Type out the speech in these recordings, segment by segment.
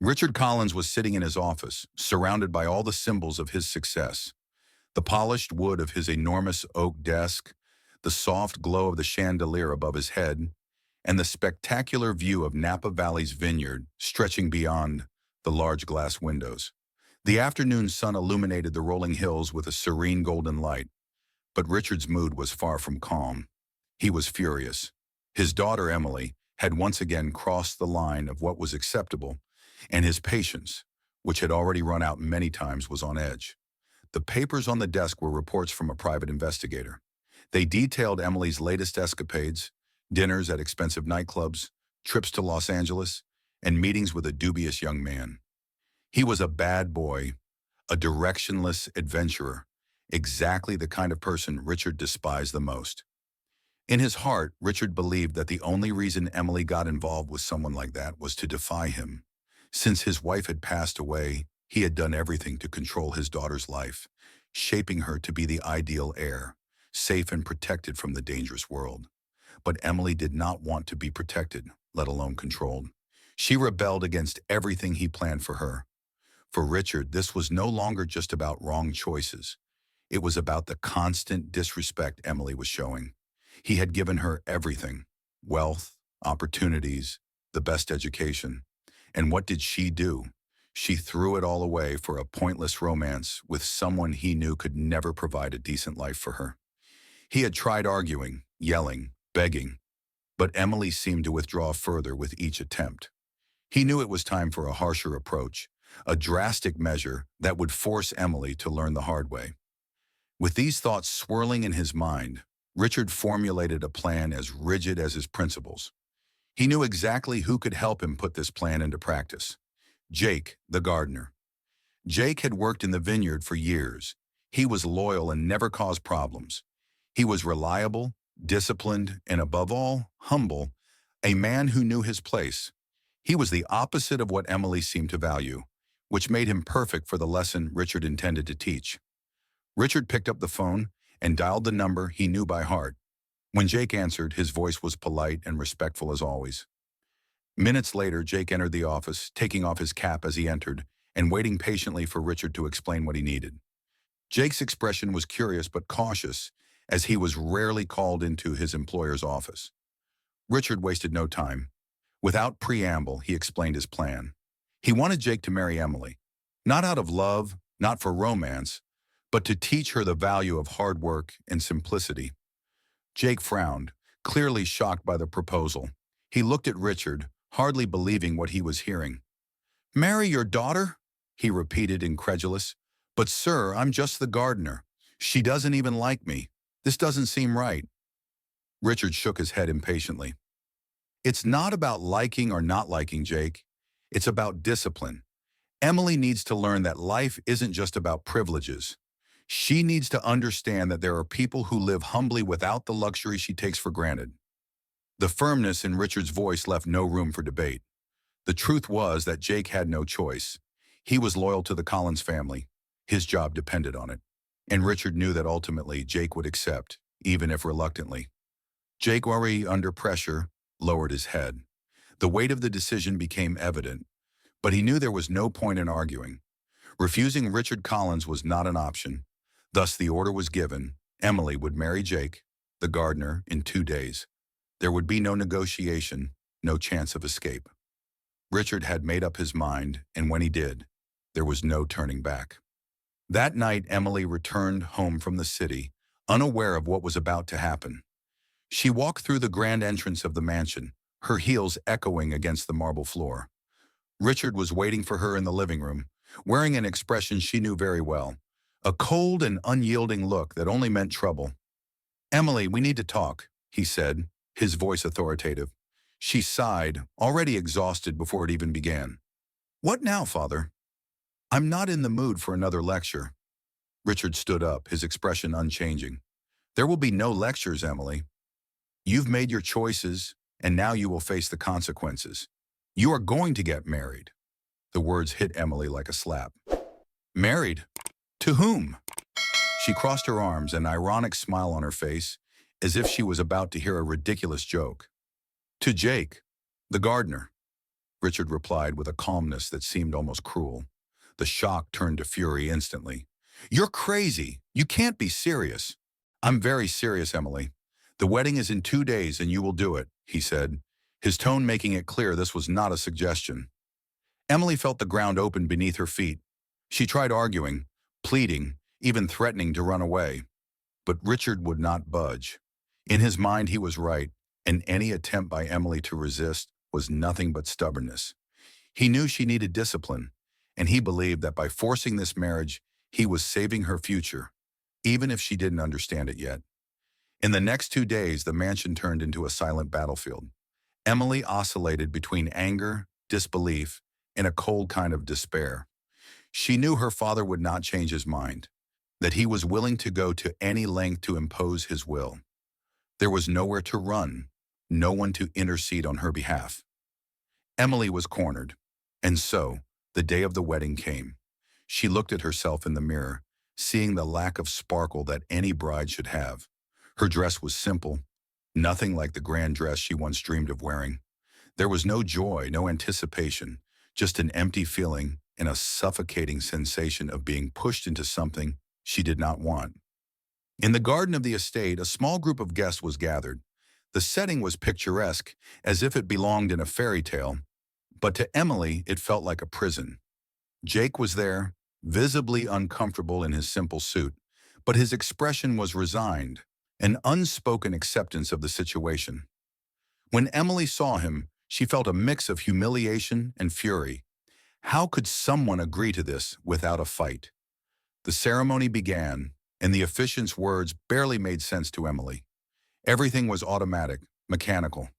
Richard Collins was sitting in his office, surrounded by all the symbols of his success. The polished wood of his enormous oak desk, the soft glow of the chandelier above his head, and the spectacular view of Napa Valley's vineyard stretching beyond the large glass windows. The afternoon sun illuminated the rolling hills with a serene golden light, but Richard's mood was far from calm. He was furious. His daughter, Emily, had once again crossed the line of what was acceptable, and his patience, which had already run out many times, was on edge. The papers on the desk were reports from a private investigator. They detailed Emily's latest escapades, dinners at expensive nightclubs, trips to Los Angeles, and meetings with a dubious young man. He was a bad boy, a directionless adventurer, exactly the kind of person Richard despised the most. In his heart, Richard believed that the only reason Emily got involved with someone like that was to defy him. Since his wife had passed away, he had done everything to control his daughter's life, shaping her to be the ideal heir, safe and protected from the dangerous world. But Emily did not want to be protected, let alone controlled. She rebelled against everything he planned for her. For Richard, this was no longer just about wrong choices. It was about the constant disrespect Emily was showing. He had given her everything: wealth, opportunities, the best education. And what did she do? She threw it all away for a pointless romance with someone he knew could never provide a decent life for her. He had tried arguing, yelling, begging, but Emily seemed to withdraw further with each attempt. He knew it was time for a harsher approach, a drastic measure that would force Emily to learn the hard way. With these thoughts swirling in his mind, Richard formulated a plan as rigid as his principles. He knew exactly who could help him put this plan into practice: Jake, the gardener. Jake had worked in the vineyard for years. He was loyal and never caused problems. He was reliable, disciplined, and above all, humble, a man who knew his place. He was the opposite of what Emily seemed to value, which made him perfect for the lesson Richard intended to teach. Richard picked up the phone and dialed the number he knew by heart. When Jake answered, his voice was polite and respectful as always. Minutes later, Jake entered the office, taking off his cap as he entered and waiting patiently for Richard to explain what he needed. Jake's expression was curious but cautious, as he was rarely called into his employer's office. Richard wasted no time. Without preamble, he explained his plan. He wanted Jake to marry Emily, not out of love, not for romance, but to teach her the value of hard work and simplicity. Jake frowned, clearly shocked by the proposal. He looked at Richard, hardly believing what he was hearing. "Marry your daughter?" he repeated, incredulous. "But sir, I'm just the gardener. She doesn't even like me. This doesn't seem right." Richard shook his head impatiently. "It's not about liking or not liking, Jake. It's about discipline. Emily needs to learn that life isn't just about privileges. She needs to understand that there are people who live humbly without the luxury she takes for granted." The firmness in Richard's voice left no room for debate. The truth was that Jake had no choice. He was loyal to the Collins family. His job depended on it. And Richard knew that ultimately Jake would accept, even if reluctantly. Jake, already under pressure, lowered his head. The weight of the decision became evident, but he knew there was no point in arguing. Refusing Richard Collins was not an option. Thus the order was given: Emily would marry Jake, the gardener, in 2 days. There would be no negotiation, no chance of escape. Richard had made up his mind, and when he did, there was no turning back. That night, Emily returned home from the city, unaware of what was about to happen. She walked through the grand entrance of the mansion, her heels echoing against the marble floor. Richard was waiting for her in the living room, wearing an expression she knew very well, a cold and unyielding look that only meant trouble. "Emily, we need to talk," he said, his voice authoritative. She sighed, already exhausted before it even began. "What now, Father?" "I'm not in the mood for another lecture." Richard stood up, his expression unchanging. "There will be no lectures, Emily. You've made your choices, and now you will face the consequences. You are going to get married." The words hit Emily like a slap. "Married? To whom?" She crossed her arms, an ironic smile on her face, as if she was about to hear a ridiculous joke. "To Jake, the gardener." Richard replied with a calmness that seemed almost cruel. The shock turned to fury instantly. "You're crazy. You can't be serious." "I'm very serious, Emily. The wedding is in 2 days and you will do it," he said, his tone making it clear this was not a suggestion. Emily felt the ground open beneath her feet. She tried arguing, pleading, even threatening to run away. But Richard would not budge. In his mind, he was right, and any attempt by Emily to resist was nothing but stubbornness. He knew she needed discipline, and he believed that by forcing this marriage, he was saving her future, even if she didn't understand it yet. In the next 2 days, the mansion turned into a silent battlefield. Emily oscillated between anger, disbelief, and a cold kind of despair. She knew her father would not change his mind, that he was willing to go to any length to impose his will. There was nowhere to run, no one to intercede on her behalf. Emily was cornered, and so, the day of the wedding came. She looked at herself in the mirror, seeing the lack of sparkle that any bride should have. Her dress was simple, nothing like the grand dress she once dreamed of wearing. There was no joy, no anticipation, just an empty feeling and a suffocating sensation of being pushed into something she did not want. In the garden of the estate, a small group of guests was gathered. The setting was picturesque, as if it belonged in a fairy tale, but to Emily it felt like a prison. Jake was there, visibly uncomfortable in his simple suit, but his expression was resigned, an unspoken acceptance of the situation. When Emily saw him, she felt a mix of humiliation and fury. How could someone agree to this without a fight? The ceremony began, and the officiant's words barely made sense to Emily. Everything was automatic, mechanical.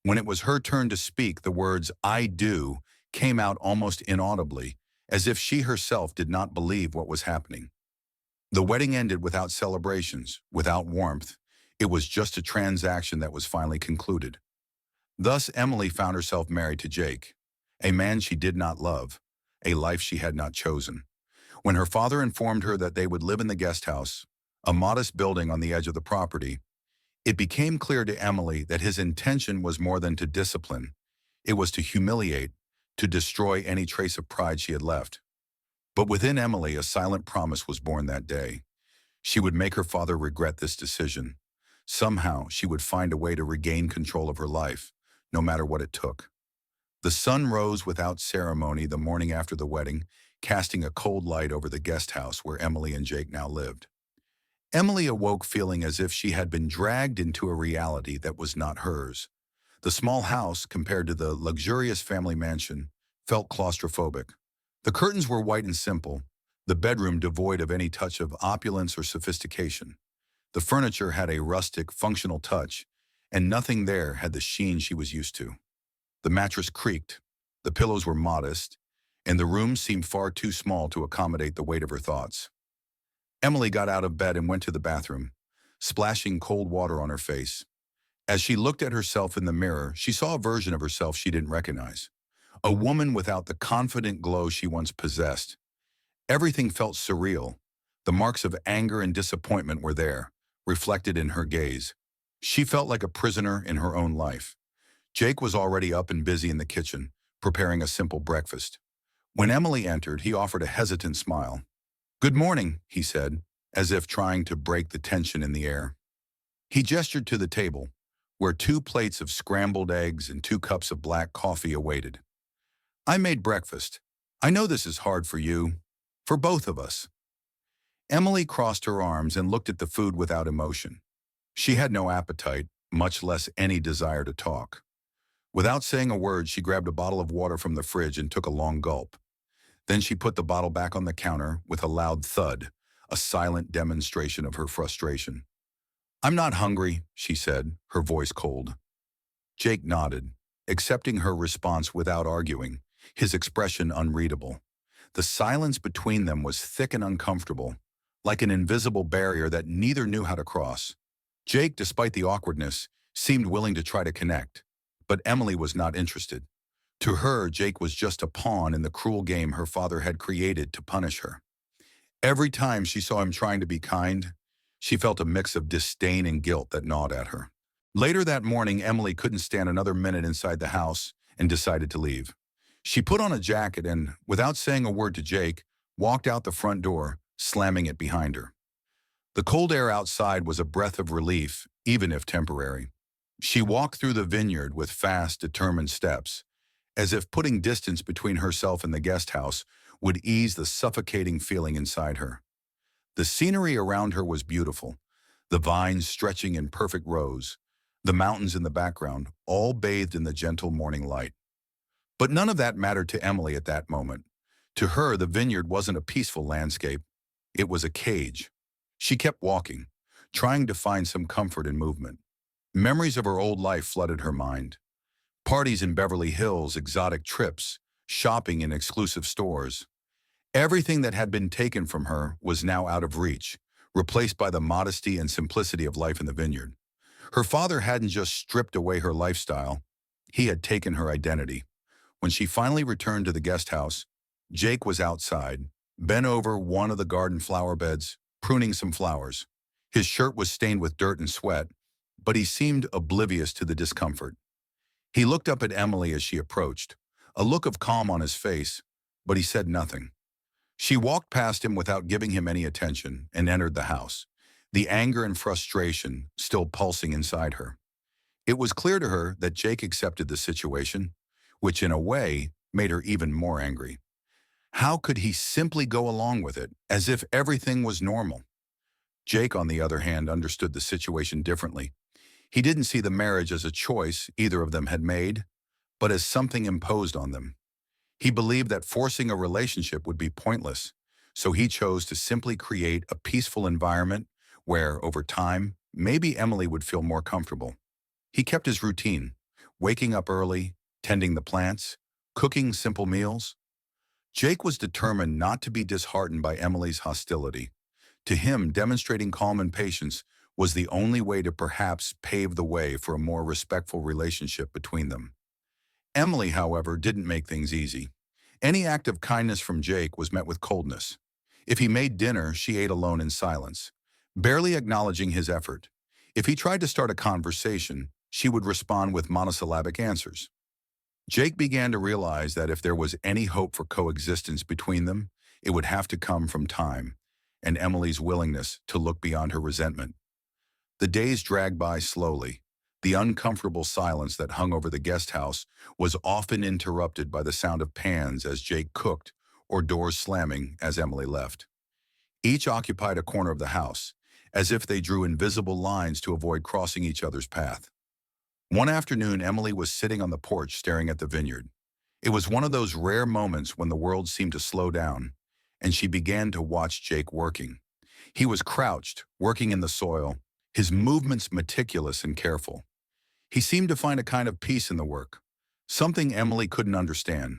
When it was her turn to speak, the words, "I do," came out almost inaudibly, as if she herself did not believe what was happening. The wedding ended without celebrations, without warmth. It was just a transaction that was finally concluded. Thus, Emily found herself married to Jake, a man she did not love, a life she had not chosen. When her father informed her that they would live in the guest house, a modest building on the edge of the property, it became clear to Emily that his intention was more than to discipline. It was to humiliate, to destroy any trace of pride she had left. But within Emily, a silent promise was born that day. She would make her father regret this decision. Somehow, she would find a way to regain control of her life, no matter what it took. The sun rose without ceremony the morning after the wedding, casting a cold light over the guest house where Emily and Jake now lived. Emily awoke feeling as if she had been dragged into a reality that was not hers. The small house, compared to the luxurious family mansion, felt claustrophobic. The curtains were white and simple, the bedroom devoid of any touch of opulence or sophistication. The furniture had a rustic, functional touch, and nothing there had the sheen she was used to. The mattress creaked, the pillows were modest, and the room seemed far too small to accommodate the weight of her thoughts. Emily got out of bed and went to the bathroom, splashing cold water on her face. As she looked at herself in the mirror, she saw a version of herself she didn't recognize. A woman without the confident glow she once possessed. Everything felt surreal. The marks of anger and disappointment were there, reflected in her gaze. She felt like a prisoner in her own life. Jake was already up and busy in the kitchen, preparing a simple breakfast. When Emily entered, he offered a hesitant smile. "Good morning," he said, as if trying to break the tension in the air. He gestured to the table, where 2 plates of scrambled eggs and 2 cups of black coffee awaited. "I made breakfast. I know this is hard for you, for both of us." Emily crossed her arms and looked at the food without emotion. She had no appetite, much less any desire to talk. Without saying a word, she grabbed a bottle of water from the fridge and took a long gulp. Then she put the bottle back on the counter with a loud thud, a silent demonstration of her frustration. "I'm not hungry," she said, her voice cold. Jake nodded, accepting her response without arguing, his expression unreadable. The silence between them was thick and uncomfortable, like an invisible barrier that neither knew how to cross. Jake, despite the awkwardness, seemed willing to try to connect, but Emily was not interested. To her, Jake was just a pawn in the cruel game her father had created to punish her. Every time she saw him trying to be kind, she felt a mix of disdain and guilt that gnawed at her. Later that morning, Emily couldn't stand another minute inside the house and decided to leave. She put on a jacket and, without saying a word to Jake, walked out the front door, slamming it behind her. The cold air outside was a breath of relief, even if temporary. She walked through the vineyard with fast, determined steps, as if putting distance between herself and the guest house would ease the suffocating feeling inside her. The scenery around her was beautiful, the vines stretching in perfect rows, the mountains in the background, all bathed in the gentle morning light. But none of that mattered to Emily at that moment. To her, the vineyard wasn't a peaceful landscape. It was a cage. She kept walking, trying to find some comfort in movement. Memories of her old life flooded her mind. Parties in Beverly Hills, exotic trips, shopping in exclusive stores. Everything that had been taken from her was now out of reach, replaced by the modesty and simplicity of life in the vineyard. Her father hadn't just stripped away her lifestyle, he had taken her identity. When she finally returned to the guest house, Jake was outside, bent over one of the garden flower beds, pruning some flowers. His shirt was stained with dirt and sweat, but he seemed oblivious to the discomfort. He looked up at Emily as she approached, a look of calm on his face, but he said nothing. She walked past him without giving him any attention and entered the house, the anger and frustration still pulsing inside her. It was clear to her that Jake accepted the situation, which in a way made her even more angry. How could he simply go along with it, as if everything was normal? Jake, on the other hand, understood the situation differently. He didn't see the marriage as a choice either of them had made, but as something imposed on them. He believed that forcing a relationship would be pointless, so he chose to simply create a peaceful environment where, over time, maybe Emily would feel more comfortable. He kept his routine, waking up early, tending the plants, cooking simple meals. Jake was determined not to be disheartened by Emily's hostility. To him, demonstrating calm and patience was the only way to perhaps pave the way for a more respectful relationship between them. Emily, however, didn't make things easy. Any act of kindness from Jake was met with coldness. If he made dinner, she ate alone in silence, barely acknowledging his effort. If he tried to start a conversation, she would respond with monosyllabic answers. Jake began to realize that if there was any hope for coexistence between them, it would have to come from time and Emily's willingness to look beyond her resentment. The days dragged by slowly. The uncomfortable silence that hung over the guest house was often interrupted by the sound of pans as Jake cooked or doors slamming as Emily left. Each occupied a corner of the house, as if they drew invisible lines to avoid crossing each other's path. One afternoon, Emily was sitting on the porch staring at the vineyard. It was one of those rare moments when the world seemed to slow down, and she began to watch Jake working. He was crouched, working in the soil, his movements meticulous and careful. He seemed to find a kind of peace in the work, something Emily couldn't understand.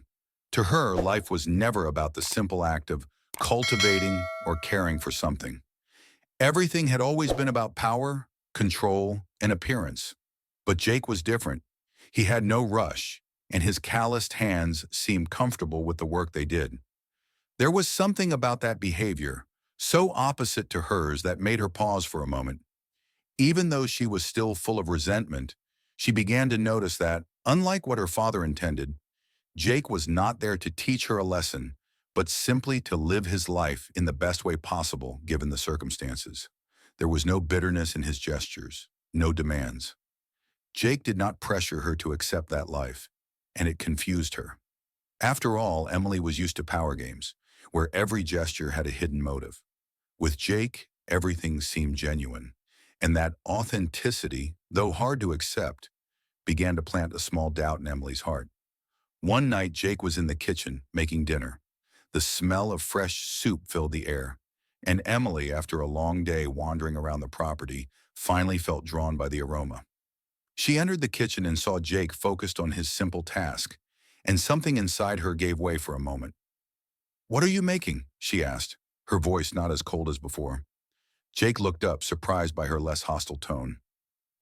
To her, life was never about the simple act of cultivating or caring for something. Everything had always been about power, control, and appearance. But Jake was different. He had no rush, and his calloused hands seemed comfortable with the work they did. There was something about that behavior, so opposite to hers, that made her pause for a moment. Even though she was still full of resentment, she began to notice that, unlike what her father intended, Jake was not there to teach her a lesson, but simply to live his life in the best way possible given the circumstances. There was no bitterness in his gestures, no demands. Jake did not pressure her to accept that life, and it confused her. After all, Emily was used to power games, where every gesture had a hidden motive. With Jake, everything seemed genuine, and that authenticity, though hard to accept, began to plant a small doubt in Emily's heart. One night, Jake was in the kitchen, making dinner. The smell of fresh soup filled the air, and Emily, after a long day wandering around the property, finally felt drawn by the aroma. She entered the kitchen and saw Jake focused on his simple task, and something inside her gave way for a moment. "What are you making?" she asked, her voice not as cold as before. Jake looked up, surprised by her less hostile tone.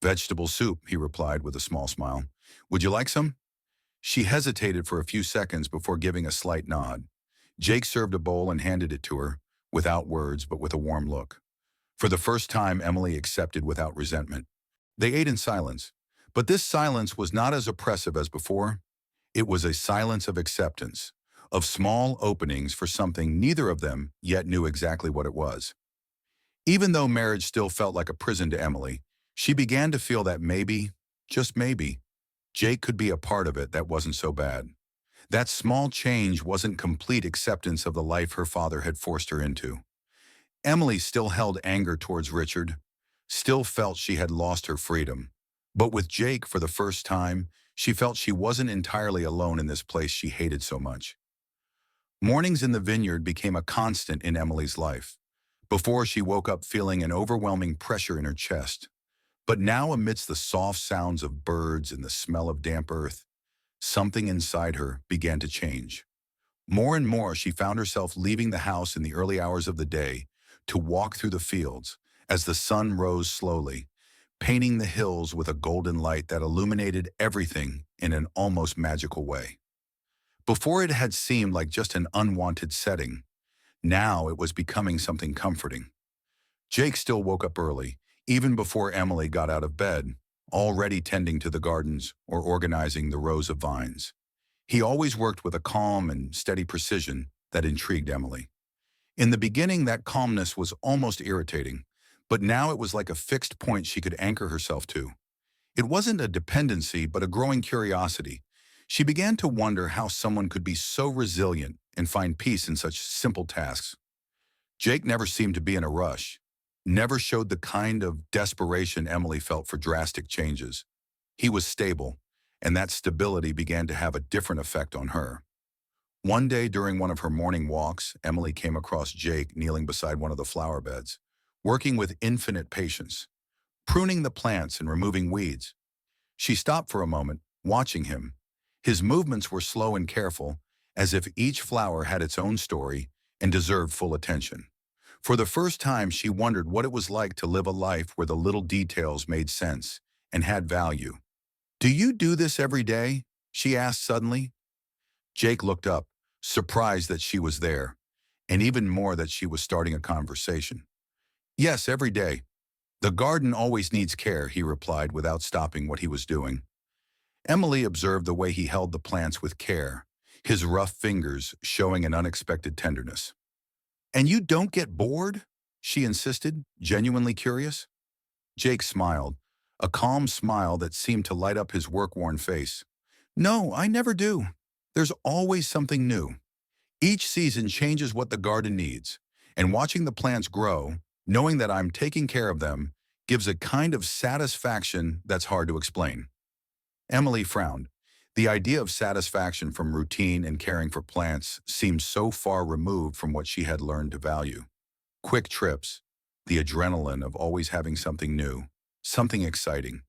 "Vegetable soup," he replied with a small smile. "Would you like some?" She hesitated for a few seconds before giving a slight nod. Jake served a bowl and handed it to her, without words but with a warm look. For the first time, Emily accepted without resentment. They ate in silence, but this silence was not as oppressive as before. It was a silence of acceptance, of small openings for something neither of them yet knew exactly what it was. Even though marriage still felt like a prison to Emily, she began to feel that maybe, just maybe, Jake could be a part of it that wasn't so bad. That small change wasn't complete acceptance of the life her father had forced her into. Emily still held anger towards Richard, still felt she had lost her freedom. But with Jake, for the first time, she felt she wasn't entirely alone in this place she hated so much. Mornings in the vineyard became a constant in Emily's life. Before, she woke up feeling an overwhelming pressure in her chest. But now, amidst the soft sounds of birds and the smell of damp earth, something inside her began to change. More and more, she found herself leaving the house in the early hours of the day to walk through the fields as the sun rose slowly, painting the hills with a golden light that illuminated everything in an almost magical way. Before, it had seemed like just an unwanted setting. Now it was becoming something comforting. Jake still woke up early, even before Emily got out of bed, already tending to the gardens or organizing the rows of vines. He always worked with a calm and steady precision that intrigued Emily. In the beginning, that calmness was almost irritating, but now it was like a fixed point she could anchor herself to. It wasn't a dependency, but a growing curiosity. She began to wonder how someone could be so resilient and find peace in such simple tasks. Jake never seemed to be in a rush, never showed the kind of desperation Emily felt for drastic changes. He was stable, and that stability began to have a different effect on her. One day during one of her morning walks, Emily came across Jake kneeling beside one of the flower beds, working with infinite patience, pruning the plants and removing weeds. She stopped for a moment, watching him. His movements were slow and careful, as if each flower had its own story and deserved full attention. For the first time, she wondered what it was like to live a life where the little details made sense and had value. "Do you do this every day?" she asked suddenly. Jake looked up, surprised that she was there, and even more that she was starting a conversation. "Yes, every day. The garden always needs care," he replied without stopping what he was doing. Emily observed the way he held the plants with care, his rough fingers showing an unexpected tenderness. "And you don't get bored?" she insisted, genuinely curious. Jake smiled, a calm smile that seemed to light up his work-worn face. "No, I never do. There's always something new. Each season changes what the garden needs, and watching the plants grow, knowing that I'm taking care of them, gives a kind of satisfaction that's hard to explain." Emily frowned. The idea of satisfaction from routine and caring for plants seemed so far removed from what she had learned to value. Quick trips, the adrenaline of always having something new, something exciting.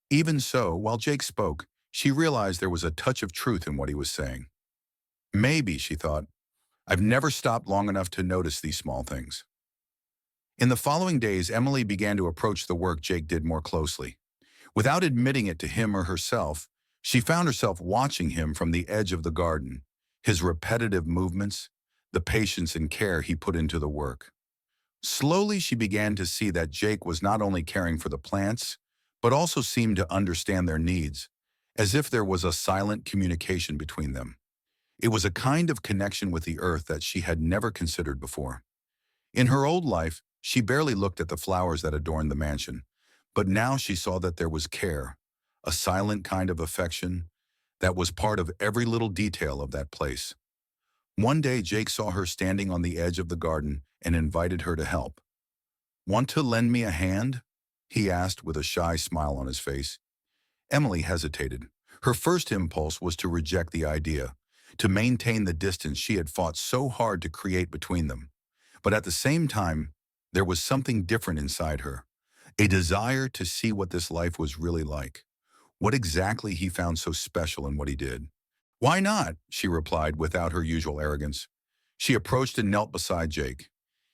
Even so, while Jake spoke, she realized there was a touch of truth in what he was saying. Maybe, she thought, I've never stopped long enough to notice these small things. In the following days, Emily began to approach the work Jake did more closely. Without admitting it to him or herself, she found herself watching him from the edge of the garden, his repetitive movements, the patience and care he put into the work. Slowly, she began to see that Jake was not only caring for the plants, but also seemed to understand their needs, as if there was a silent communication between them. It was a kind of connection with the earth that she had never considered before. In her old life, she barely looked at the flowers that adorned the mansion, but now she saw that there was care, a silent kind of affection that was part of every little detail of that place. One day, Jake saw her standing on the edge of the garden and invited her to help. "Want to lend me a hand?" he asked with a shy smile on his face. Emily hesitated. Her first impulse was to reject the idea, to maintain the distance she had fought so hard to create between them. But at the same time, there was something different inside her, a desire to see what this life was really like, what exactly he found so special in what he did. "Why not?" she replied without her usual arrogance. She approached and knelt beside Jake.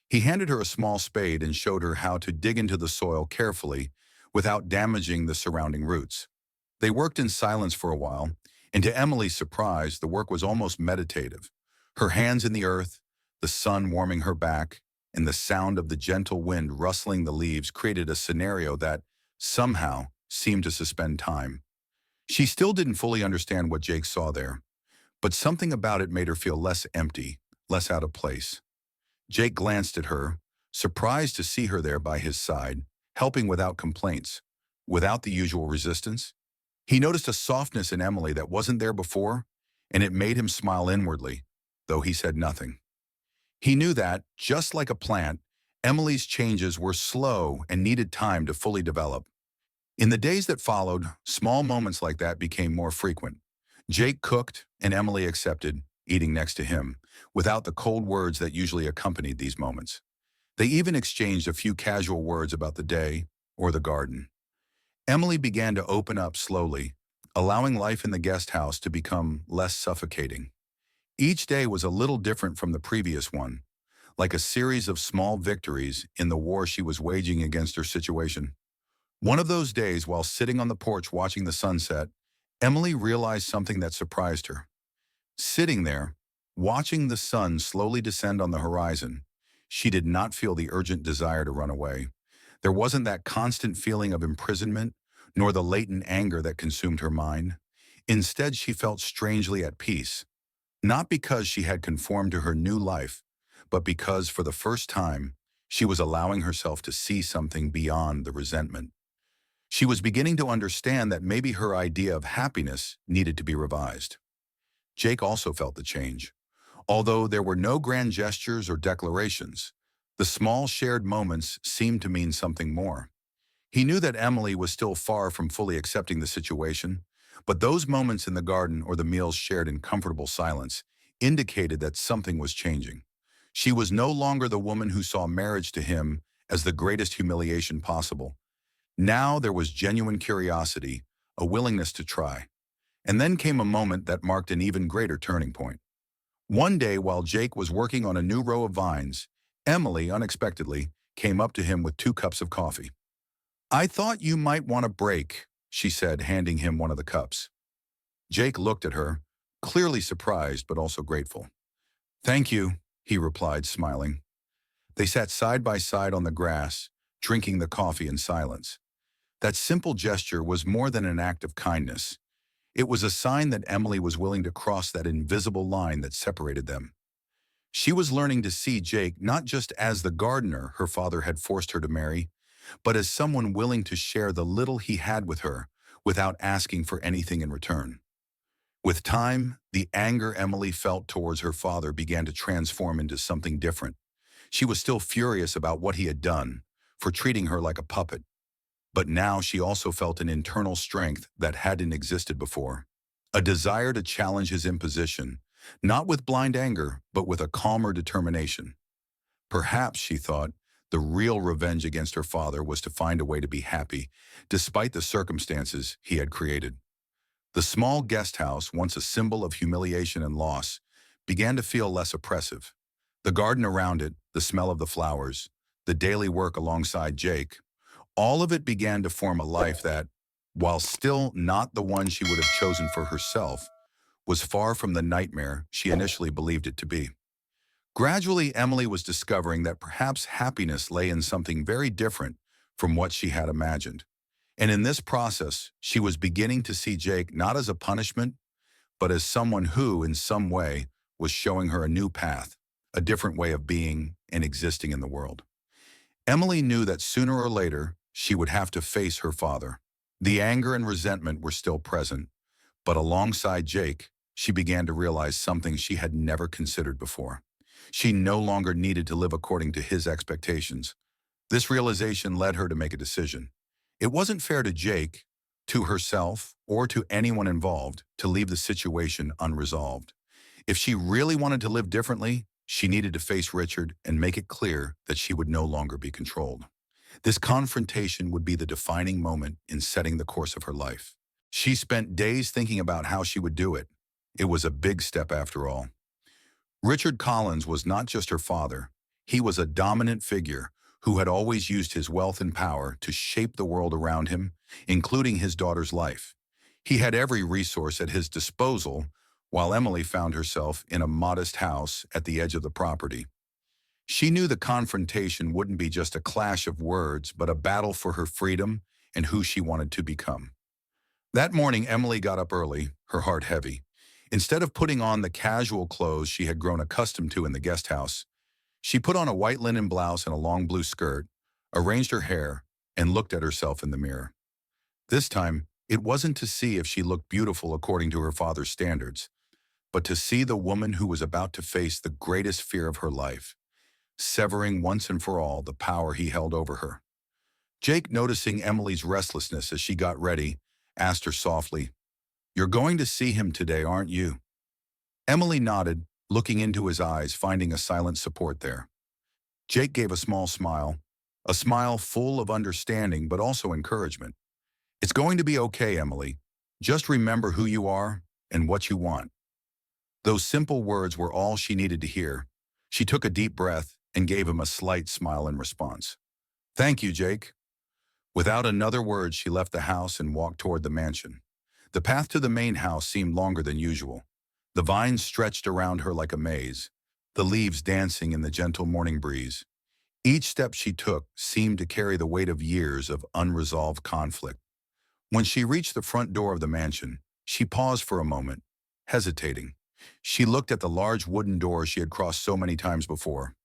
He handed her a small spade and showed her how to dig into the soil carefully without damaging the surrounding roots. They worked in silence for a while, and to Emily's surprise, the work was almost meditative. Her hands in the earth, the sun warming her back, and the sound of the gentle wind rustling the leaves created a scenario that, somehow, seemed to suspend time. She still didn't fully understand what Jake saw there, but something about it made her feel less empty, less out of place. Jake glanced at her, surprised to see her there by his side, helping without complaints, without the usual resistance. He noticed a softness in Emily that wasn't there before, and it made him smile inwardly, though he said nothing. He knew that, just like a plant, Emily's changes were slow and needed time to fully develop. In the days that followed, small moments like that became more frequent. Jake cooked, and Emily accepted, eating next to him, without the cold words that usually accompanied these moments. They even exchanged a few casual words about the day or the garden. Emily began to open up slowly, allowing life in the guest house to become less suffocating. Each day was a little different from the previous one, like a series of small victories in the war she was waging against her situation. One of those days, while sitting on the porch watching the sunset, Emily realized something that surprised her. Sitting there, watching the sun slowly descend on the horizon, she did not feel the urgent desire to run away. There wasn't that constant feeling of imprisonment, nor the latent anger that consumed her mind. Instead, she felt strangely at peace, not because she had conformed to her new life, but because, for the first time, she was allowing herself to see something beyond the resentment. She was beginning to understand that maybe her idea of happiness needed to be revised. Jake also felt the change. Although there were no grand gestures or declarations, the small shared moments seemed to mean something more. He knew that Emily was still far from fully accepting the situation, but those moments in the garden or the meals shared in comfortable silence indicated that something was changing. She was no longer the woman who saw marriage to him as the greatest humiliation possible. Now there was genuine curiosity, a willingness to try. And then came a moment that marked an even greater turning point. One day, while Jake was working on a new row of vines, Emily, unexpectedly, came up to him with 2 cups of coffee. "I thought you might want a break," she said, handing him one of the cups. Jake looked at her, clearly surprised but also grateful. "Thank you," he replied, smiling. They sat side by side on the grass, drinking the coffee in silence. That simple gesture was more than an act of kindness. It was a sign that Emily was willing to cross that invisible line that separated them. She was learning to see Jake not just as the gardener her father had forced her to marry, but as someone willing to share the little he had with her without asking for anything in return. With time, the anger Emily felt towards her father began to transform into something different. She was still furious about what he had done, for treating her like a puppet. But now she also felt an internal strength that hadn't existed before. A desire to challenge his imposition, not with blind anger, but with a calmer determination. Perhaps, she thought, the real revenge against her father was to find a way to be happy, despite the circumstances he had created. The small guest house, once a symbol of humiliation and loss, began to feel less oppressive. The garden around it, the smell of the flowers, the daily work alongside Jake, all of it began to form a life that, while still not the one she would have chosen for herself, was far from the nightmare she initially believed it to be. Gradually, Emily was discovering that perhaps happiness lay in something very different from what she had imagined. And in this process, she was beginning to see Jake not as a punishment, but as someone who, in some way, was showing her a new path, a different way of being and existing in the world. Emily knew that sooner or later, she would have to face her father. The anger and resentment were still present, but alongside Jake, she began to realize something she had never considered before. She no longer needed to live according to his expectations. This realization led her to make a decision. It wasn't fair to Jake, to herself, or to anyone involved to leave the situation unresolved. If she really wanted to live differently, she needed to face Richard and make it clear that she would no longer be controlled. This confrontation would be the defining moment in setting the course of her life. She spent days thinking about how she would do it. It was a big step after all. Richard Collins was not just her father. He was a dominant figure who had always used his wealth and power to shape the world around him, including his daughter's life. He had every resource at his disposal, while Emily found herself in a modest house at the edge of the property. She knew the confrontation wouldn't be just a clash of words, but a battle for her freedom and who she wanted to become. That morning, Emily got up early, her heart heavy. Instead of putting on the casual clothes she had grown accustomed to in the guest house, she put on a white linen blouse and a long blue skirt, arranged her hair, and looked at herself in the mirror. This time, it wasn't to see if she looked beautiful according to her father's standards, but to see the woman who was about to face the greatest fear of her life, severing once and for all the power he held over her. Jake, noticing Emily's restlessness as she got ready, asked her softly, "You're going to see him today, aren't you?" Emily nodded, looking into his eyes, finding a silent support there. Jake gave a smile full of understanding but also encouragement. "It's going to be okay, Emily. Just remember who you are and what you want." Those simple words were all she needed to hear. She took a deep breath and gave him a slight smile in response. "Thank you, Jake." Without another word, she left the house and walked toward the mansion. The path to the main house seemed longer than usual. The vines stretched around her like a maze, the leaves dancing in the gentle morning breeze. Each step she took seemed to carry the weight of years of unresolved conflict. When she reached the front door of the mansion, she paused for a moment, hesitating. She looked at the large wooden door she had crossed so many times before.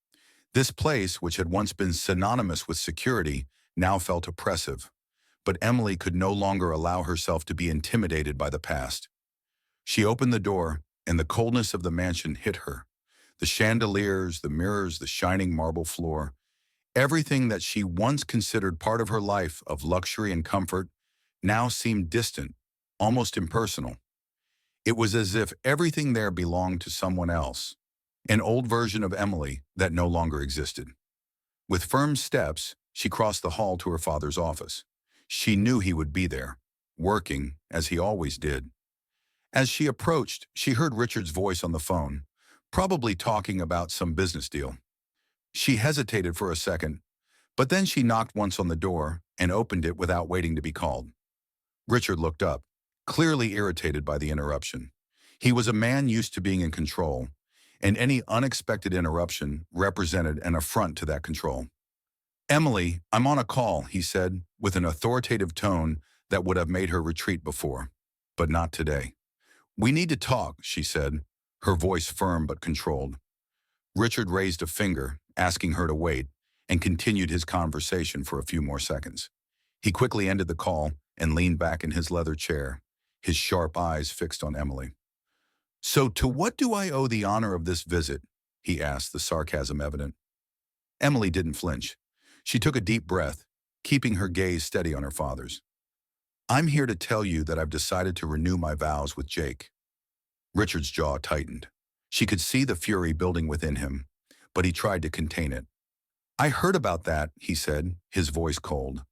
This place, which had once been synonymous with security, now felt oppressive. But Emily could no longer allow herself to be intimidated by the past. She opened the door, and the coldness of the mansion hit her. The chandeliers, the mirrors, the shining marble floor, everything that she once considered part of her life of luxury and comfort now seemed distant, almost impersonal. It was as if everything there belonged to someone else, an old version of Emily that no longer existed. With firm steps, she crossed the hall to her father's office. She knew he would be there, working, as he always did. As she approached, she heard Richard's voice on the phone, probably talking about some business deal. She hesitated for a second, but then she knocked once on the door and opened it without waiting to be called. Richard looked up, clearly irritated by the interruption. He was a man used to being in control, and any unexpected interruption represented an affront to that control. "Emily, I'm on a call," he said, with an authoritative tone that would have made her retreat before, but not today. "We need to talk," she said, her voice firm but controlled. Richard raised a finger, asking her to wait, and continued his conversation for a few more seconds. He quickly ended the call and leaned back in his leather chair, his sharp eyes fixed on Emily. "So to what do I owe the honor of this visit?" he asked, the sarcasm evident. Emily didn't flinch. She took a deep breath, keeping her gaze steady on her father's. "I'm here to tell you that I've decided to renew my vows with Jake." Richard's jaw tightened. She could see the fury building within him, but he tried to contain it. "I heard about that," he said, his voice cold.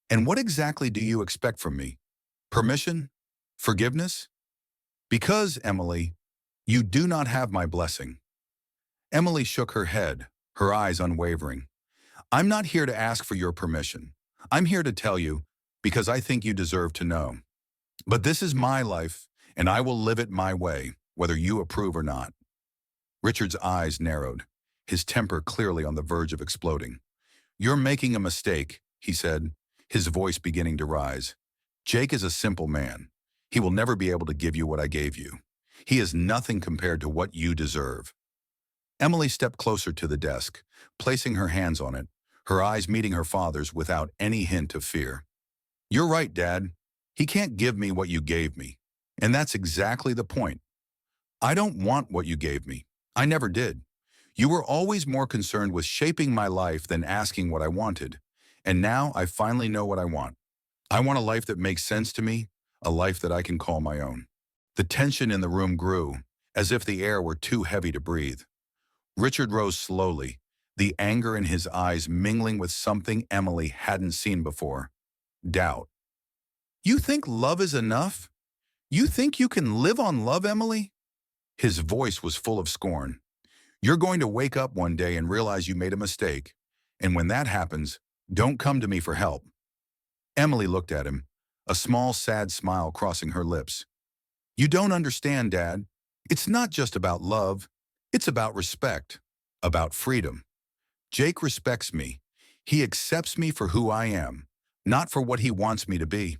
"And what exactly do you expect from me? Permission? Forgiveness? Because, Emily, you do not have my blessing." Emily shook her head, her eyes unwavering. "I'm not here to ask for your permission. I'm here to tell you, because I think you deserve to know. But this is my life, and I will live it my way, whether you approve or not." Richard's eyes narrowed, his temper clearly on the verge of exploding. "You're making a mistake," he said, his voice beginning to rise. "Jake is a simple man. He will never be able to give you what I gave you. He is nothing compared to what you deserve." Emily stepped closer to the desk, placing her hands on it, her eyes meeting her father's without any hint of fear. "You're right, Dad. He can't give me what you gave me. And that's exactly the point. I don't want what you gave me. I never did. You were always more concerned with shaping my life than asking what I wanted. And now I finally know what I want. I want a life that makes sense to me, a life that I can call my own." The tension in the room grew, as if the air were too heavy to breathe. Richard rose slowly, the anger in his eyes mingling with something Emily hadn't seen before: doubt. "You think love is enough? You think you can live on love, Emily?" His voice was full of scorn. "You're going to wake up one day and realize you made a mistake, and when that happens, don't come to me for help." Emily looked at him, a small, sad smile crossing her lips. "You don't understand, Dad. It's not just about love. It's about respect, about freedom. Jake respects me. He accepts me for who I am, not for what he wants me to be.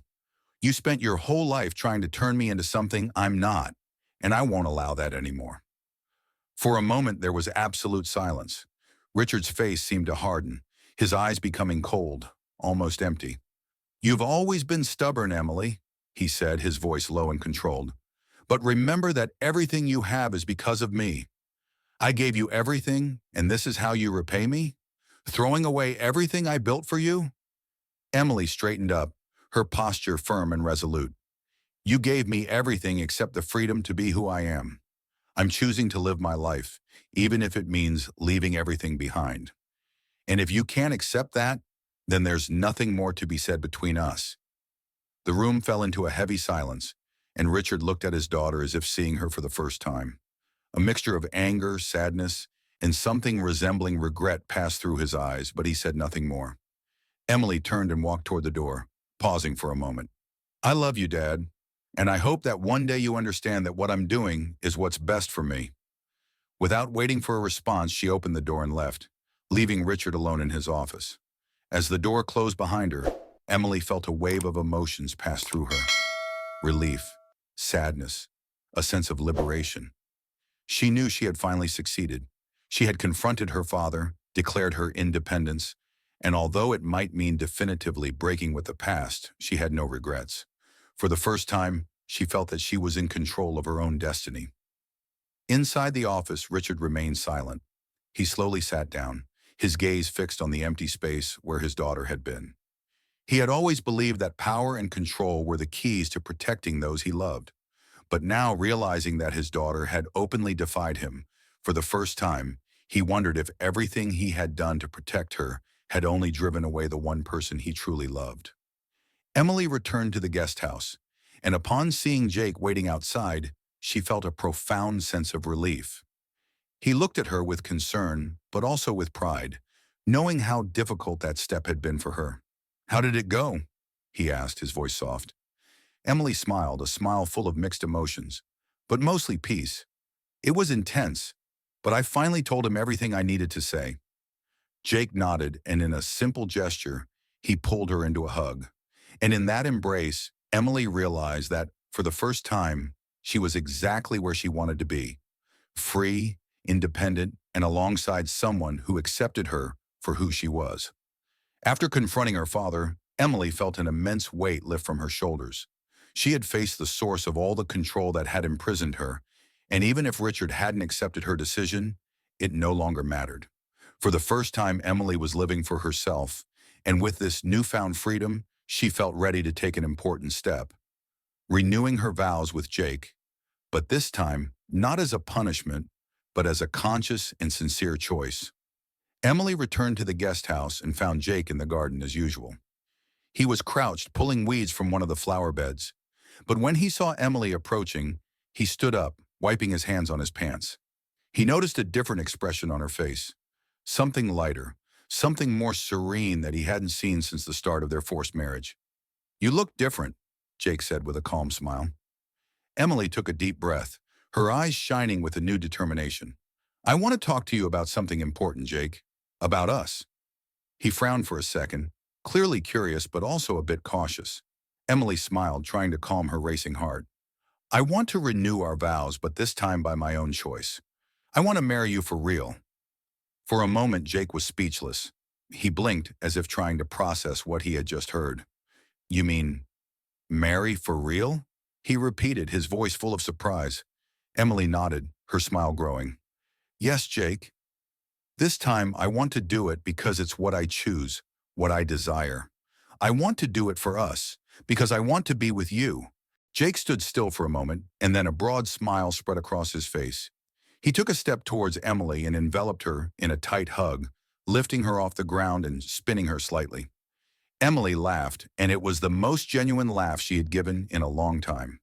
You spent your whole life trying to turn me into something I'm not, and I won't allow that anymore." For a moment, there was absolute silence. Richard's face seemed to harden, his eyes becoming cold, almost empty. "You've always been stubborn, Emily," he said, his voice low and controlled. "But remember that everything you have is because of me. I gave you everything, and this is how you repay me? Throwing away everything I built for you?" Emily straightened up, her posture firm and resolute. "You gave me everything except the freedom to be who I am. I'm choosing to live my life, even if it means leaving everything behind. And if you can't accept that, then there's nothing more to be said between us." The room fell into a heavy silence, and Richard looked at his daughter as if seeing her for the first time. A mixture of anger, sadness, and something resembling regret passed through his eyes, but he said nothing more. Emily turned and walked toward the door, pausing for a moment. "I love you, Dad, and I hope that one day you understand that what I'm doing is what's best for me." Without waiting for a response, she opened the door and left, leaving Richard alone in his office. As the door closed behind her, Emily felt a wave of emotions pass through her. Relief, sadness, a sense of liberation. She knew she had finally succeeded. She had confronted her father, declared her independence, and although it might mean definitively breaking with the past, she had no regrets. For the first time, she felt that she was in control of her own destiny. Inside the office, Richard remained silent. He slowly sat down, his gaze fixed on the empty space where his daughter had been. He had always believed that power and control were the keys to protecting those he loved. But now, realizing that his daughter had openly defied him, for the first time, he wondered if everything he had done to protect her had only driven away the one person he truly loved. Emily returned to the guest house, and upon seeing Jake waiting outside, she felt a profound sense of relief. He looked at her with concern, but also with pride, knowing how difficult that step had been for her. "How did it go?" he asked, his voice soft. Emily smiled, a smile full of mixed emotions, but mostly peace. "It was intense, but I finally told him everything I needed to say." Jake nodded, and in a simple gesture, he pulled her into a hug. And in that embrace, Emily realized that, for the first time, she was exactly where she wanted to be. Free, independent, and alongside someone who accepted her for who she was. After confronting her father, Emily felt an immense weight lift from her shoulders. She had faced the source of all the control that had imprisoned her, and even if Richard hadn't accepted her decision, it no longer mattered. For the first time, Emily was living for herself, and with this newfound freedom, she felt ready to take an important step. Renewing her vows with Jake, but this time, not as a punishment, but as a conscious and sincere choice. Emily returned to the guest house and found Jake in the garden as usual. He was crouched, pulling weeds from one of the flower beds. But when he saw Emily approaching, he stood up, wiping his hands on his pants. He noticed a different expression on her face. Something lighter, something more serene that he hadn't seen since the start of their forced marriage. "You look different," Jake said with a calm smile. Emily took a deep breath, her eyes shining with a new determination. "I want to talk to you about something important, Jake. About us." He frowned for a second, clearly curious but also a bit cautious. Emily smiled, trying to calm her racing heart. "I want to renew our vows, but this time by my own choice. I want to marry you for real." For a moment, Jake was speechless. He blinked as if trying to process what he had just heard. "You mean, marry for real?" he repeated, his voice full of surprise. Emily nodded, her smile growing. "Yes, Jake. This time I want to do it because it's what I choose, what I desire. I want to do it for us, because I want to be with you." Jake stood still for a moment, and then a broad smile spread across his face. He took a step towards Emily and enveloped her in a tight hug, lifting her off the ground and spinning her slightly. Emily laughed, and it was the most genuine laugh she had given in a long time.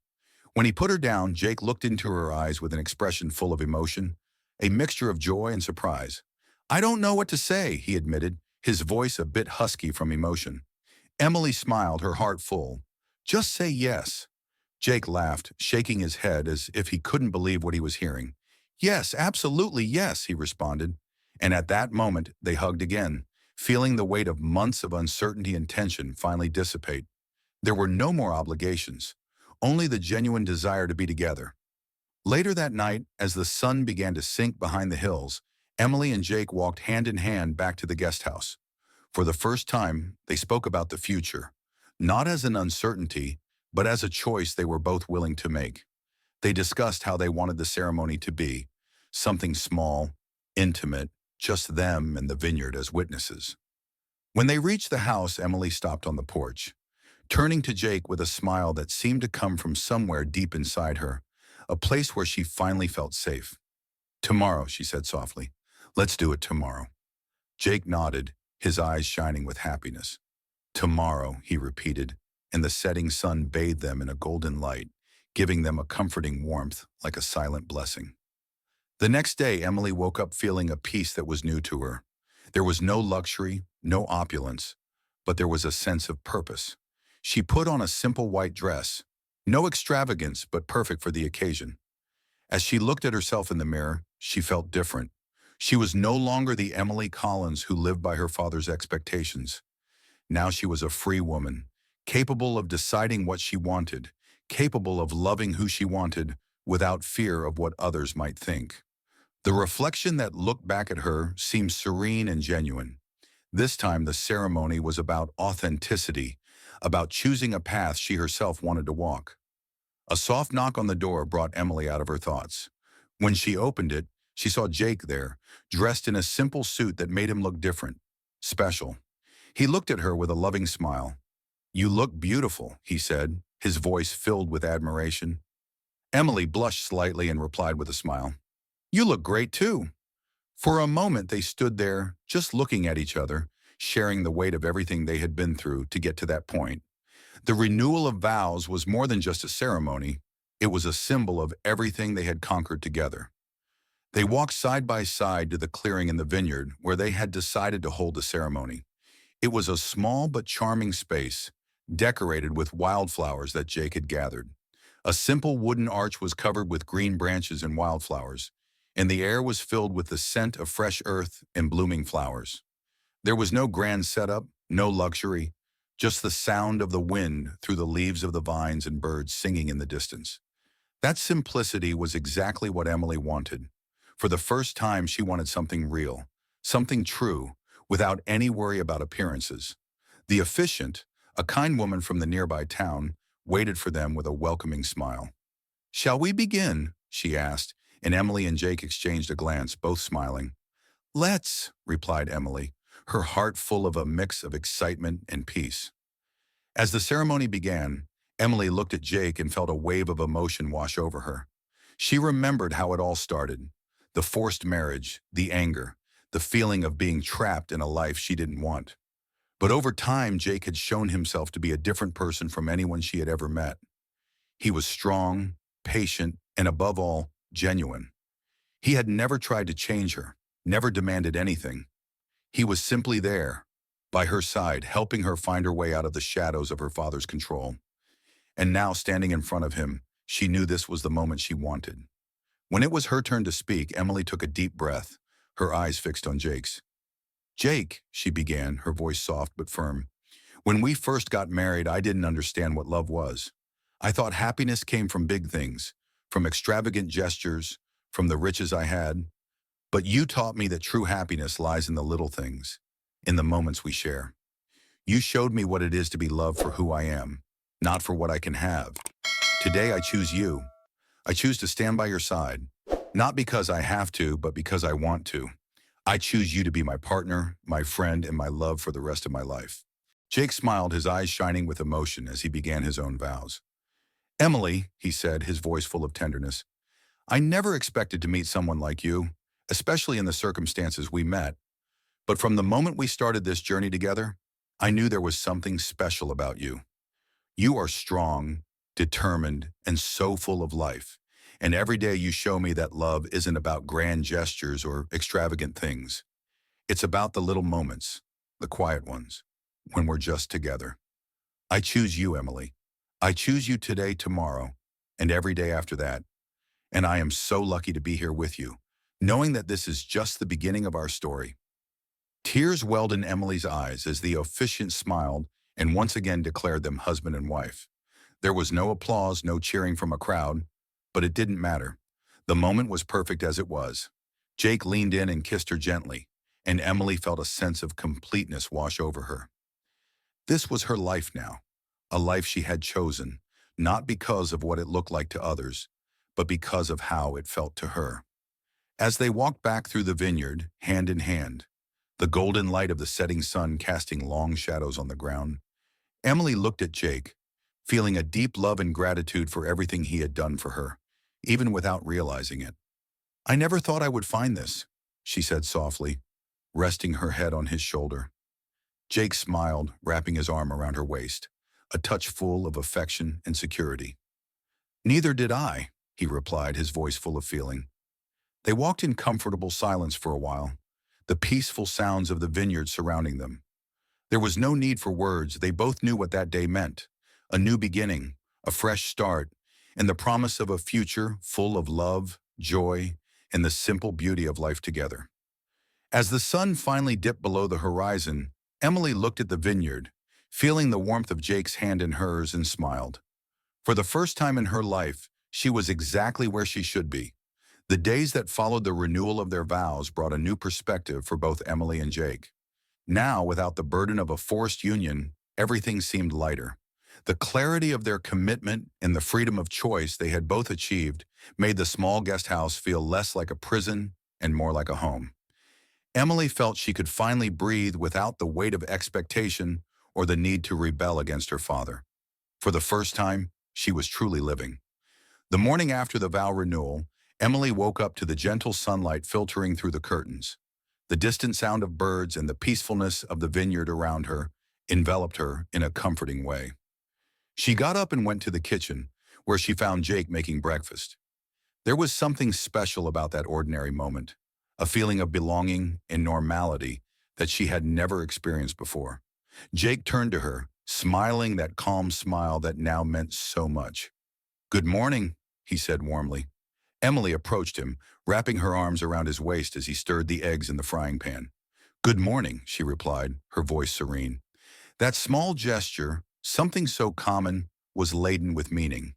When he put her down, Jake looked into her eyes with an expression full of emotion, a mixture of joy and surprise. "I don't know what to say," he admitted, his voice a bit husky from emotion. Emily smiled, her heart full. "Just say yes." Jake laughed, shaking his head as if he couldn't believe what he was hearing. "Yes, absolutely yes," he responded. And at that moment, they hugged again, feeling the weight of months of uncertainty and tension finally dissipate. There were no more obligations, only the genuine desire to be together. Later that night, as the sun began to sink behind the hills, Emily and Jake walked hand in hand back to the guest house. For the first time, they spoke about the future, not as an uncertainty, but as a choice they were both willing to make. They discussed how they wanted the ceremony to be, something small, intimate, just them and the vineyard as witnesses. When they reached the house, Emily stopped on the porch, turning to Jake with a smile that seemed to come from somewhere deep inside her, a place where she finally felt safe. "Tomorrow," she said softly. "Let's do it tomorrow." Jake nodded, his eyes shining with happiness. "Tomorrow," he repeated, and the setting sun bathed them in a golden light, giving them a comforting warmth like a silent blessing. The next day, Emily woke up feeling a peace that was new to her. There was no luxury, no opulence, but there was a sense of purpose. She put on a simple white dress, no extravagance, but perfect for the occasion. As she looked at herself in the mirror, she felt different. She was no longer the Emily Collins who lived by her father's expectations. Now she was a free woman, capable of deciding what she wanted, capable of loving who she wanted without fear of what others might think. The reflection that looked back at her seemed serene and genuine. This time the ceremony was about authenticity, about choosing a path she herself wanted to walk. A soft knock on the door brought Emily out of her thoughts. When she opened it, she saw Jake there, dressed in a simple suit that made him look different, special. He looked at her with a loving smile. "You look beautiful," he said, his voice filled with admiration. Emily blushed slightly and replied with a smile, "You look great too." For a moment they stood there, just looking at each other, sharing the weight of everything they had been through to get to that point. The renewal of vows was more than just a ceremony. It was a symbol of everything they had conquered together. They walked side by side to the clearing in the vineyard where they had decided to hold the ceremony. It was a small but charming space, decorated with wildflowers that Jake had gathered. A simple wooden arch was covered with green branches and wildflowers, and the air was filled with the scent of fresh earth and blooming flowers. There was no grand setup, no luxury, just the sound of the wind through the leaves of the vines and birds singing in the distance. That simplicity was exactly what Emily wanted. For the first time, she wanted something real, something true, without any worry about appearances. The officiant, a kind woman from the nearby town, waited for them with a welcoming smile. "Shall we begin?" she asked, and Emily and Jake exchanged a glance, both smiling. "Let's," replied Emily, her heart full of a mix of excitement and peace. As the ceremony began, Emily looked at Jake and felt a wave of emotion wash over her. She remembered how it all started: the forced marriage, the anger, the feeling of being trapped in a life she didn't want. But over time, Jake had shown himself to be a different person from anyone she had ever met. He was strong, patient, and above all, genuine. He had never tried to change her, never demanded anything. He was simply there, by her side, helping her find her way out of the shadows of her father's control. And now, standing in front of him, she knew this was the moment she wanted. When it was her turn to speak, Emily took a deep breath, her eyes fixed on Jake's. "Jake," she began, her voice soft but firm, "when we first got married, I didn't understand what love was. I thought happiness came from big things, from extravagant gestures, from the riches I had. But you taught me that true happiness lies in the little things, in the moments we share. You showed me what it is to be loved for who I am, not for what I can have. Today I choose you. I choose to stand by your side, not because I have to, but because I want to. I choose you to be my partner, my friend, and my love for the rest of my life." Jake smiled, his eyes shining with emotion as he began his own vows. "Emily," he said, his voice full of tenderness, "I never expected to meet someone like you, especially in the circumstances we met. But from the moment we started this journey together, I knew there was something special about you. You are strong, determined, and so full of life. And every day you show me that love isn't about grand gestures or extravagant things. It's about the little moments, the quiet ones, when we're just together. I choose you, Emily. I choose you today, tomorrow, and every day after that. And I am so lucky to be here with you, knowing that this is just the beginning of our story." Tears welled in Emily's eyes as the officiant smiled and once again declared them husband and wife. There was no applause, no cheering from a crowd, but it didn't matter. The moment was perfect as it was. Jake leaned in and kissed her gently, and Emily felt a sense of completeness wash over her. This was her life now, a life she had chosen, not because of what it looked like to others, but because of how it felt to her. As they walked back through the vineyard, hand in hand, the golden light of the setting sun casting long shadows on the ground, Emily looked at Jake, feeling a deep love and gratitude for everything he had done for her, even without realizing it. "I never thought I would find this," she said softly, resting her head on his shoulder. Jake smiled, wrapping his arm around her waist, a touch full of affection and security. "Neither did I," he replied, his voice full of feeling. They walked in comfortable silence for a while, the peaceful sounds of the vineyard surrounding them. There was no need for words. They both knew what that day meant: a new beginning, a fresh start, and the promise of a future full of love, joy, and the simple beauty of life together. As the sun finally dipped below the horizon, Emily looked at the vineyard, feeling the warmth of Jake's hand in hers, and smiled. For the first time in her life, she was exactly where she should be. The days that followed the renewal of their vows brought a new perspective for both Emily and Jake. Now, without the burden of a forced union, everything seemed lighter. The clarity of their commitment and the freedom of choice they had both achieved made the small guest house feel less like a prison and more like a home. Emily felt she could finally breathe without the weight of expectation or the need to rebel against her father. For the first time, she was truly living. The morning after the vow renewal, Emily woke up to the gentle sunlight filtering through the curtains. The distant sound of birds and the peacefulness of the vineyard around her enveloped her in a comforting way. She got up and went to the kitchen, where she found Jake making breakfast. There was something special about that ordinary moment, a feeling of belonging and normality that she had never experienced before. Jake turned to her, smiling that calm smile that now meant so much. "Good morning," he said warmly. Emily approached him, wrapping her arms around his waist as he stirred the eggs in the frying pan. "Good morning," she replied, her voice serene. That small gesture, something so common, was laden with meaning.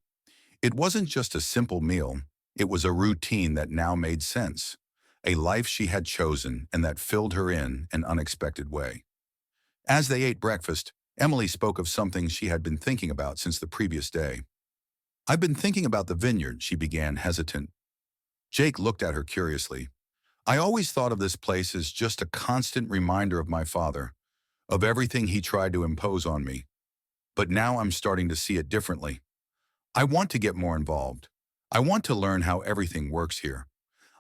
It wasn't just a simple meal, it was a routine that now made sense, a life she had chosen and that filled her in an unexpected way. As they ate breakfast, Emily spoke of something she had been thinking about since the previous day. "I've been thinking about the vineyard," she began, hesitant. Jake looked at her curiously. "I always thought of this place as just a constant reminder of my father, of everything he tried to impose on me. But now I'm starting to see it differently. I want to get more involved. I want to learn how everything works here.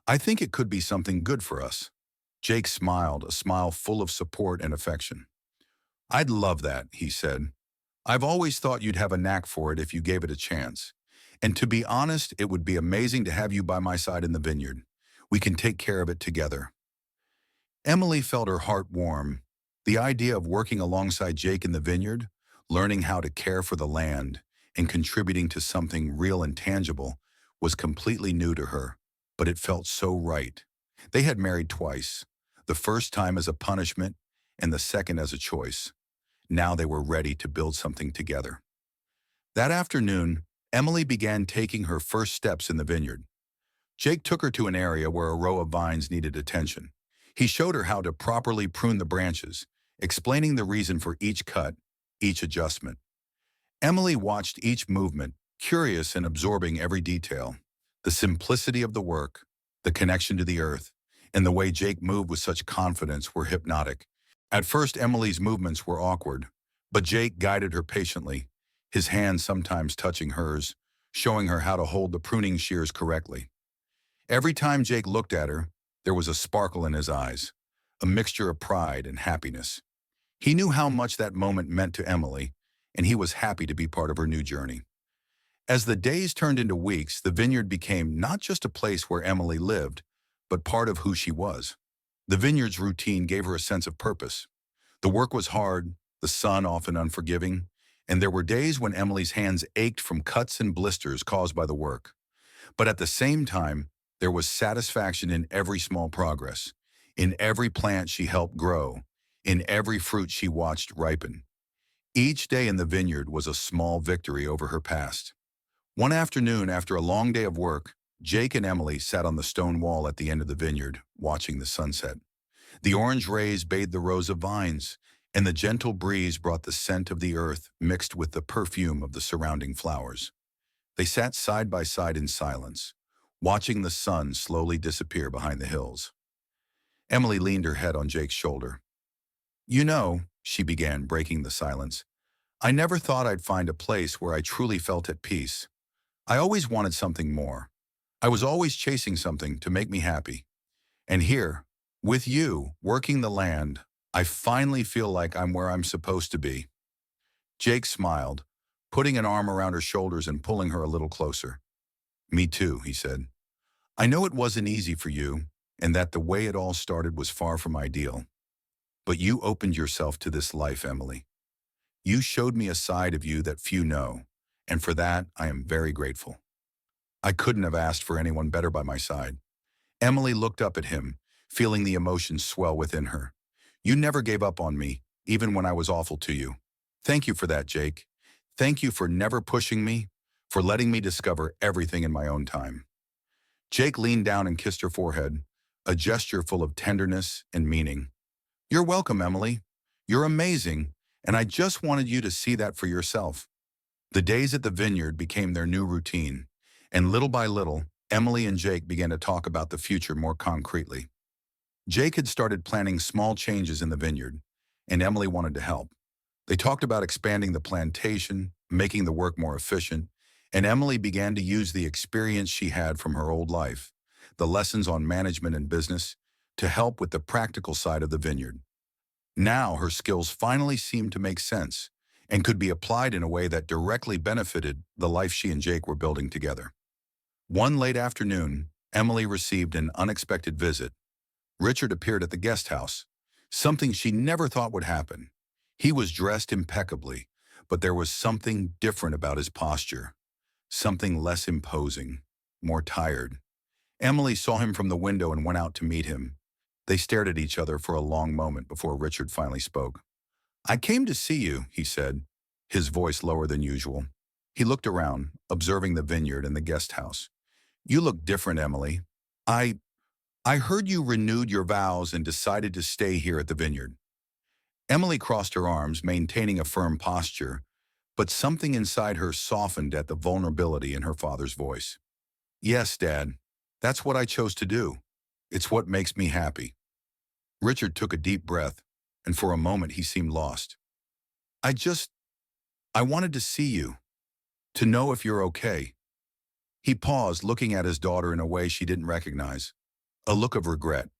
I think it could be something good for us." Jake smiled, a smile full of support and affection. "I'd love that," he said. "I've always thought you'd have a knack for it if you gave it a chance. And to be honest, it would be amazing to have you by my side in the vineyard. We can take care of it together." Emily felt her heart warm. The idea of working alongside Jake in the vineyard, learning how to care for the land, and contributing to something real and tangible was completely new to her, but it felt so right. They had married twice, the first time as a punishment and the second as a choice. Now they were ready to build something together. That afternoon, Emily began taking her first steps in the vineyard. Jake took her to an area where a row of vines needed attention. He showed her how to properly prune the branches, explaining the reason for each cut, each adjustment. Emily watched each movement, curious and absorbing every detail. The simplicity of the work, the connection to the earth, and the way Jake moved with such confidence were hypnotic. At first, Emily's movements were awkward, but Jake guided her patiently, his hand sometimes touching hers, showing her how to hold the pruning shears correctly. Every time Jake looked at her, there was a sparkle in his eyes, a mixture of pride and happiness. He knew how much that moment meant to Emily, and he was happy to be part of her new journey. As the days turned into weeks, the vineyard became not just a place where Emily lived, but part of who she was. The vineyard's routine gave her a sense of purpose. The work was hard, the sun often unforgiving, and there were days when Emily's hands ached from cuts and blisters caused by the work. But at the same time, there was satisfaction in every small progress, in every plant she helped grow, in every fruit she watched ripen. Each day in the vineyard was a small victory over her past. One afternoon, after a long day of work, Jake and Emily sat on the stone wall at the end of the vineyard, watching the sunset. The orange rays bathed the rows of vines, and the gentle breeze brought the scent of the earth mixed with the perfume of the surrounding flowers. They sat side by side in silence, watching the sun slowly disappear behind the hills. Emily leaned her head on Jake's shoulder. "You know," she began, breaking the silence, "I never thought I'd find a place where I truly felt at peace. I always wanted something more. I was always chasing something to make me happy. And here, with you, working the land, I finally feel like I'm where I'm supposed to be." Jake smiled, putting an arm around her shoulders and pulling her a little closer. "Me too," he said. "I know it wasn't easy for you, and that the way it all started was far from ideal. But you opened yourself to this life, Emily. You showed me a side of you that few know, and for that I am very grateful. I couldn't have asked for anyone better by my side." Emily looked up at him, feeling the emotions swell within her. "You never gave up on me, even when I was awful to you. Thank you for that, Jake. Thank you for never pushing me, for letting me discover everything in my own time." Jake leaned down and kissed her forehead, a gesture full of tenderness and meaning. "You're welcome, Emily. You're amazing, and I just wanted you to see that for yourself." The days at the vineyard became their new routine, and little by little, Emily and Jake began to talk about the future more concretely. Jake had started planning small changes in the vineyard, and Emily wanted to help. They talked about expanding the plantation, making the work more efficient, and Emily began to use the experience she had from her old life, the lessons on management and business, to help with the practical side of the vineyard. Now her skills finally seemed to make sense and could be applied in a way that directly benefited the life she and Jake were building together. One late afternoon, Emily received an unexpected visit. Richard appeared at the guest house, something she never thought would happen. He was dressed impeccably, but there was something different about his posture, something less imposing, more tired. Emily saw him from the window and went out to meet him. They stared at each other for a long moment before Richard finally spoke. "I came to see you," he said, his voice lower than usual. He looked around, observing the vineyard and the guest house. "You look different, Emily. I heard you renewed your vows and decided to stay here at the vineyard." Emily crossed her arms, maintaining a firm posture, but something inside her softened at the vulnerability in her father's voice. "Yes, Dad. That's what I chose to do. It's what makes me happy." Richard took a deep breath, and for a moment he seemed lost. I wanted to see you, to know if you're okay." He paused, looking at his daughter in a way she didn't recognize, a look of regret.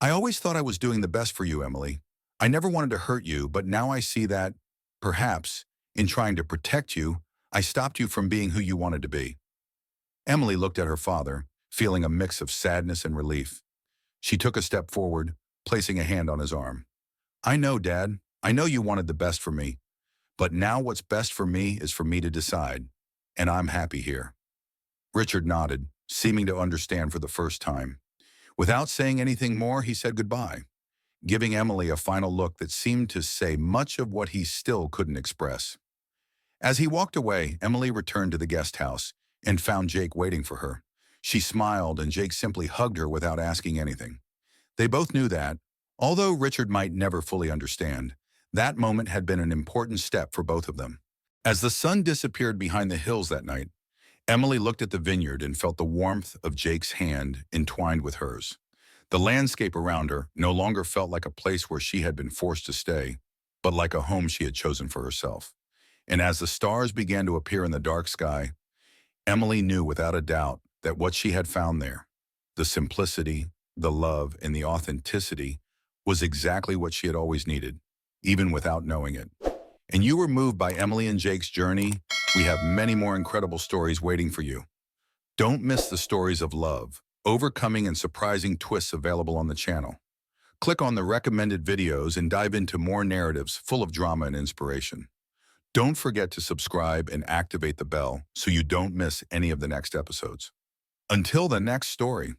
"I always thought I was doing the best for you, Emily. I never wanted to hurt you, but now I see that, perhaps, in trying to protect you, I stopped you from being who you wanted to be." Emily looked at her father, feeling a mix of sadness and relief. She took a step forward, placing a hand on his arm. "I know, Dad. I know you wanted the best for me. But now what's best for me is for me to decide, and I'm happy here." Richard nodded, seeming to understand for the first time. Without saying anything more, he said goodbye, giving Emily a final look that seemed to say much of what he still couldn't express. As he walked away, Emily returned to the guest house and found Jake waiting for her. She smiled, and Jake simply hugged her without asking anything. They both knew that, although Richard might never fully understand, that moment had been an important step for both of them. As the sun disappeared behind the hills that night, Emily looked at the vineyard and felt the warmth of Jake's hand entwined with hers. The landscape around her no longer felt like a place where she had been forced to stay, but like a home she had chosen for herself. And as the stars began to appear in the dark sky, Emily knew without a doubt that what she had found there, the simplicity, the love, and the authenticity, was exactly what she had always needed, even without knowing it. And you were moved by Emily and Jake's journey. We have many more incredible stories waiting for you. Don't miss the stories of love, overcoming, and surprising twists available on the channel. Click on the recommended videos and dive into more narratives full of drama and inspiration. Don't forget to subscribe and activate the bell so you don't miss any of the next episodes. Until the next story.